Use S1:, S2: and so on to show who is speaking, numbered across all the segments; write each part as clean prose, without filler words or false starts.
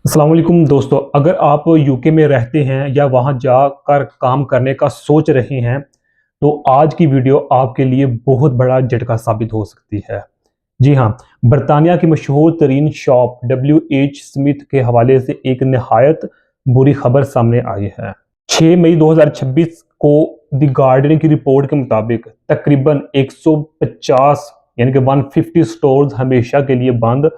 S1: अस्सलाम वालेकुम दोस्तों, अगर आप यूके में रहते हैं या वहां जाकर काम करने का सोच रहे हैं तो आज की वीडियो आपके लिए बहुत बड़ा झटका साबित हो सकती है। जी हाँ, बरतानिया की मशहूर तरीन शॉप WH स्मिथ के हवाले से एक निहायत बुरी खबर सामने आई है। 6 मई 2026 को द गार्डियन की रिपोर्ट के मुताबिक तकरीबन 150 यानी कि 150 स्टोर्स हमेशा के लिए बंद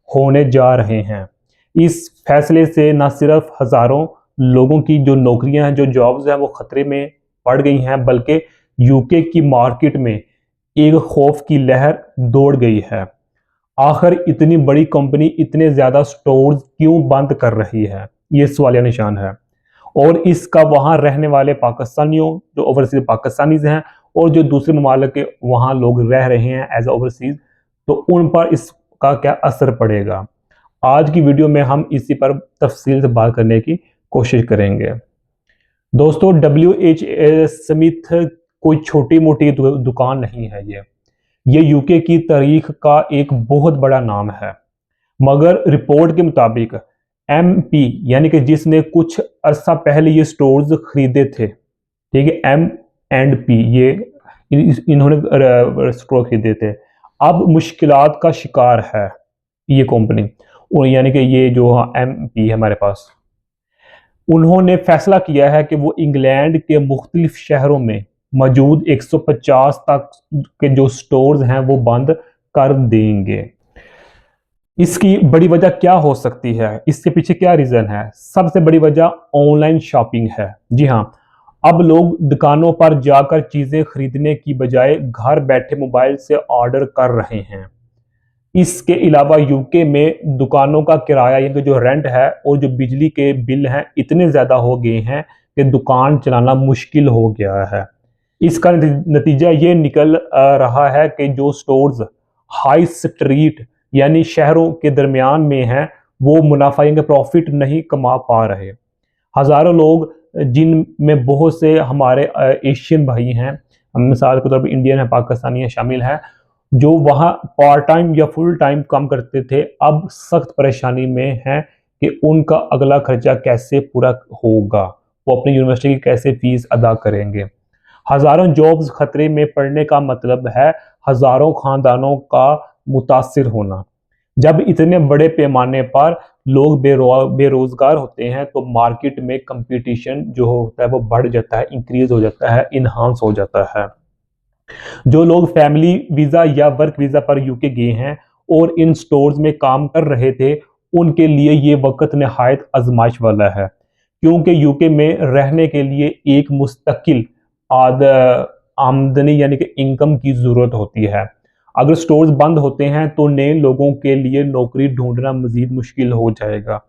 S1: होने जा रहे हैं। इस फैसले से न सिर्फ हजारों लोगों की जो नौकरियां हैं, जो जॉब्स हैं, वो खतरे में पड़ गई हैं, बल्कि यूके की मार्केट में एक खौफ की लहर दौड़ गई है। आखिर इतनी बड़ी कंपनी इतने ज्यादा स्टोर्स क्यों बंद कर रही है, ये सवालिया निशान है। और इसका वहां रहने वाले पाकिस्तानियों, जो ओवरसीज पाकिस्तानीज हैं और जो दूसरे ममालिक के वहां लोग रह रहे हैं एज ओवरसीज, तो उन पर इसका क्या असर पड़ेगा। आज की वीडियो में हम इसी पर तफसील से बात करने की कोशिश करेंगे। दोस्तों, WH स्मिथ कोई छोटी मोटी दुकान नहीं है। ये यूके की तारीख का एक बहुत बड़ा नाम है। मगर रिपोर्ट के मुताबिक MP यानी कि जिसने कुछ अरसा पहले ये स्टोर्स खरीदे थे, ठीक है, M&P, ये इन्होंने स्टोर खरीदे थे, अब मुश्किलात का शिकार है ये कंपनी। और यानी कि ये जो MP है हमारे पास, उन्होंने फैसला किया है कि वो इंग्लैंड के मुख्तलिफ शहरों में मौजूद 150 तक के जो स्टोर्स हैं वो बंद कर देंगे। इसकी बड़ी वजह क्या हो सकती है, इसके पीछे क्या रीजन है? सबसे बड़ी वजह ऑनलाइन शॉपिंग है। जी हाँ, अब लोग दुकानों पर जाकर चीजें खरीदने की बजाय घर बैठे मोबाइल से ऑर्डर कर रहे हैं। इसके अलावा यूके में दुकानों का किराया यानी कि जो रेंट है और जो बिजली के बिल हैं इतने ज़्यादा हो गए हैं कि दुकान चलाना मुश्किल हो गया है। इसका नतीजा ये निकल रहा है कि जो स्टोर्स हाई स्ट्रीट यानी शहरों के दरमियान में हैं वो मुनाफा यानी प्रॉफिट नहीं कमा पा रहे। हज़ारों लोग, जिनमें बहुत से हमारे एशियन भाई हैं, मिसाल के तौर पर इंडियन है, पाकिस्तानी है, शामिल हैं, जो वहाँ पार्ट टाइम या फुल टाइम काम करते थे, अब सख्त परेशानी में हैं कि उनका अगला खर्चा कैसे पूरा होगा, वो अपनी यूनिवर्सिटी की कैसे फीस अदा करेंगे। हज़ारों जॉब्स खतरे में पड़ने का मतलब है हज़ारों खानदानों का मुतासिर होना। जब इतने बड़े पैमाने पर लोग बेरोजगार होते हैं तो मार्केट में कंपटीशन जो होता है वो बढ़ जाता है, इंक्रीज हो जाता है, इन्हांस हो जाता है। जो लोग फैमिली वीज़ा या वर्क वीज़ा पर यूके गए हैं और इन स्टोर्स में काम कर रहे थे, उनके लिए ये वक्त नहायत आजमाइश वाला है, क्योंकि यूके में रहने के लिए एक मुस्तकिल आद आमदनी यानी कि इनकम की ज़रूरत होती है। अगर स्टोर्स बंद होते हैं तो नए लोगों के लिए नौकरी ढूंढना मजीद मुश्किल हो जाएगा।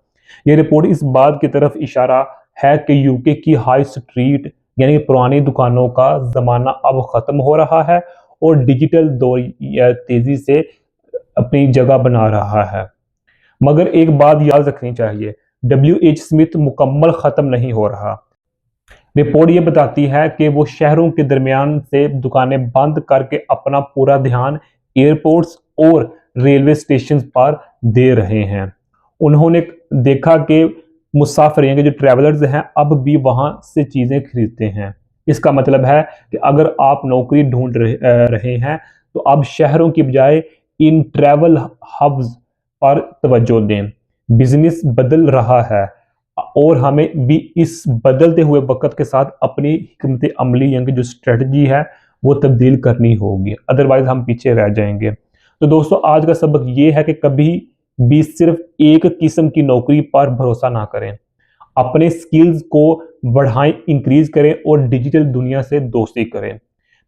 S1: ये रिपोर्ट इस बात की तरफ इशारा है कि यूके की हाई स्ट्रीट यानी कि पुरानी दुकानों का ज़माना अब ख़त्म हो रहा है और डिजिटल दौर तेज़ी से अपनी जगह बना रहा है। मगर एक बात याद रखनी चाहिए, WH स्मिथ मुकम्मल ख़त्म नहीं हो रहा। रिपोर्ट ये बताती है कि वो शहरों के दरमियान से दुकानें बंद करके अपना पूरा ध्यान एयरपोर्ट्स और रेलवे स्टेशन पर दे रहे हैं। उन्होंने देखा कि मुसाफिर यानी जो ट्रैवलर्स हैं अब भी वहां से चीज़ें खरीदते हैं। इसका मतलब है कि अगर आप नौकरी ढूंढ रहे हैं तो अब शहरों की बजाय इन ट्रैवल हब्स पर तवज्जो दें। बिजनेस बदल रहा है और हमें भी इस बदलते हुए वक्त के साथ अपनी हिकमत अमली यानी जो स्ट्रेटजी है वो तब्दील करनी होगी, अदरवाइज हम पीछे रह जाएंगे। तो दोस्तों, आज का सबक ये है कि कभी भी सिर्फ एक किस्म की नौकरी पर भरोसा ना करें। अपने स्किल्स को बढ़ाएं, इंक्रीज करें और डिजिटल दुनिया से दोस्ती करें।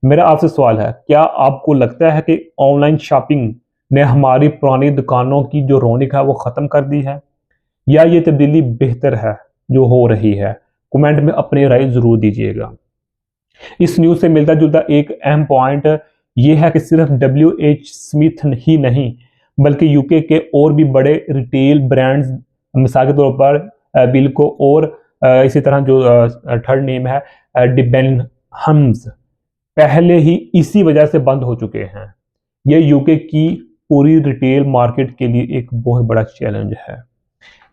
S1: मेरा आपसे सवाल है, क्या आपको लगता है कि ऑनलाइन शॉपिंग ने हमारी पुरानी दुकानों की जो रौनक है वो ख़त्म कर दी है, या ये तब्दीली बेहतर है जो हो रही है? कमेंट में अपनी राय ज़रूर दीजिएगा। इस न्यूज़ से मिलता जुलता एक अहम पॉइंट ये है कि सिर्फ WH स्मिथ ही नहीं बल्कि यूके के और भी बड़े रिटेल ब्रांड्स, मिसाल के तौर पर बिल्को और इसी तरह जो थर्ड नेम है डिबेनहम्स, पहले ही इसी वजह से बंद हो चुके हैं। ये यूके की पूरी रिटेल मार्केट के लिए एक बहुत बड़ा चैलेंज है।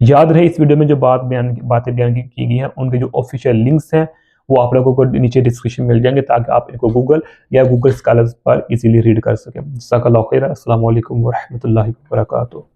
S1: याद रहे इस वीडियो में जो बातें बयान की गई हैं उनके जो ऑफिशियल लिंक्स हैं वो आप लोगों को नीचे डिस्क्रिप्शन मिल जाएंगे ताकि आप इनको गूगल या गूगल स्कॉलर्स पर इजीली रीड कर सकें। जज़ाकल्लाहु खैर। अस्सलाम वालेकुम व रहमतुल्लाहि व बरकातुहू।